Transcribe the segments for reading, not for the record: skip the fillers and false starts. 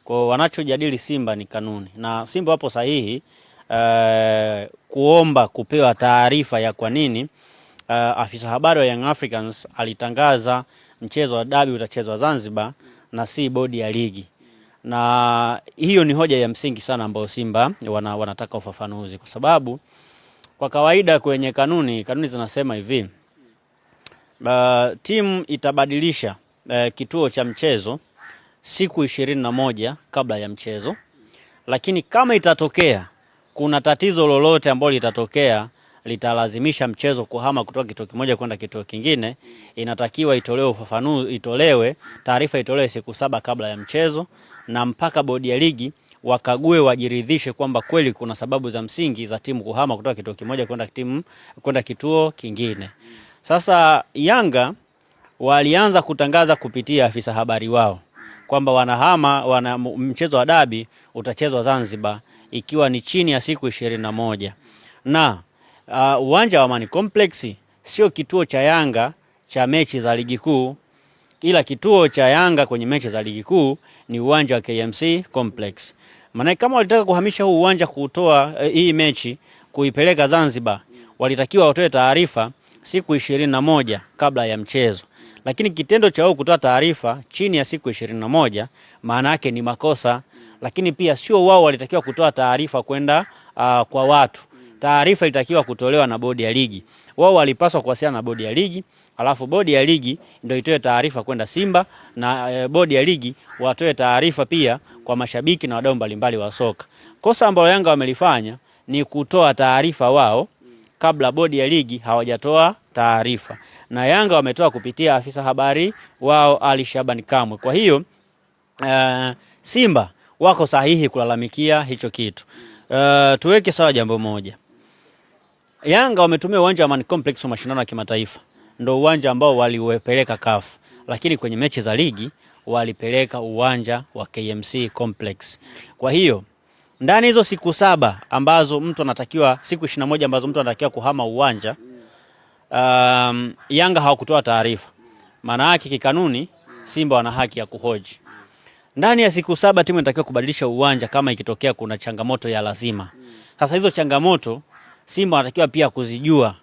Kwa wanachojadili Simba ni kanuni, na Simba wapo sahihi kuomba kupewa taarifa ya kwa nini afisa habari wa Young Africans alitangaza mchezo wa dabi utachezwa Zanzibar na si bodi ya ligi. Na hiyo ni hoja ya msingi sana ambayo Simba wanataka ufafanuzi, kwa sababu kwa kawaida kwenye kanuni zinasema hivi, timu itabadilisha kituo cha mchezo siku 21 kabla ya mchezo, lakini kama itatokea kuna tatizo lolote ambalo litatokea litalazimisha mchezo kuhama kutoka kituo kimoja kwenda kituo kingine, inatakiwa itolewe taarifa siku 7 kabla ya mchezo, na mpaka bodi ya ligi wakague wajiridhishe kwamba kweli kuna sababu za msingi za timu kuhama kutoka kituo kimoja kwenda kituo kingine. Sasa Yanga walianza kutangaza kupitia afisa habari wao kwamba wanahama, mchezo wa dabi utachezwa Zanzibar ikiwa ni chini ya siku 21. Na uwanja wa Amani Complex sio kituo cha Yanga cha mechi za ligi kuu, ila kituo cha Yanga kwenye mechi za ligi kuu ni uwanja wa KMC Complex. Maana kama walitaka kuhamisha huu uwanja kutoa hii mechi kuipeleka Zanzibar, walitakiwa watoe taarifa siku 21 kabla ya mchezo. Lakini kitendo cha wao kutoa taarifa chini ya siku 21 maana yake ni makosa. Lakini pia sio wao walitakiwa kutoa taarifa kwenda kwa watu. Taarifa ilitakiwa kutolewa na bodi ya ligi. Wao walipaswa kuwasiliana na bodi ya ligi, alafu bodi ya ligi ndio itoe taarifa kwenda Simba, na bodi ya ligi watoe taarifa pia kwa mashabiki na wadau mbalimbali wa soka. Kosa ambalo Yanga wamelifanya ni kutoa taarifa wao kabla bodi ya ligi hawajatoa taarifa, na Yanga wametoa kupitia afisa habari wao Ali Shaban Kamwe. Kwa hiyo Simba wako sahihi kulalamikia hicho kitu. Tuweke sawa jambo moja, Yanga wametumia uwanja wa Amani Complex wa mashindano ya kimataifa, ndio uwanja ambao waliupeleka CAF, lakini kwenye mechi za ligi walipeleka uwanja wa KMC Complex. Kwa hiyo ndani hizo siku 7 ambazo mtu anatakiwa, siku 21 ambazo mtu anatakiwa kuhama uwanja, Yanga hawakutoa taarifa. Maana yake kikanuni Simba wana haki ya kuhoji. Ndani ya siku 7 timu inatakiwa kubadilisha uwanja kama ikitokea kuna changamoto ya lazima. Sasa hizo changamoto Simba wanatakiwa pia kuzijua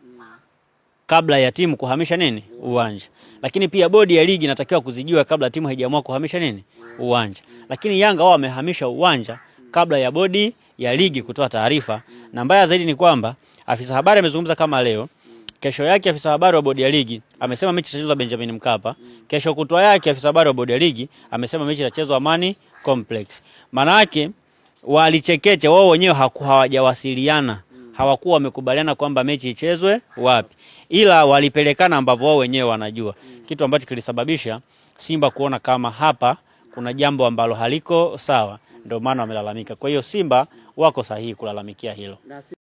kabla ya timu kuhamisha uwanja. Lakini pia bodi ya ligi inatakiwa kuzijua kabla timu haijaamua kuhamisha uwanja. Lakini Yanga wao wamehamisha uwanja kabla ya bodi ya ligi kutoa taarifa. Na mbaya zaidi ni kwamba afisa habari amezungumza kama leo, kesho yake afisa habari wa bodi ya ligi amesema mechi itachezwa Benjamin Mkapa, kesho kutwa yake afisa habari wa bodi ya ligi amesema mechi itachezwa Amani Complex. Maana yake walichekeche wao wenyewe, hawajawasiliana, hawakuwa wamekubaliana kwamba mechi ichezwe wapi, ila walipelekana ambavyo wao wenyewe wanajua, kitu ambacho kilisababisha Simba kuona kama hapa kuna jambo ambalo haliko sawa, ndio maana wamelalamika. Kwa hiyo Simba wako sahihi kulalamikia hilo.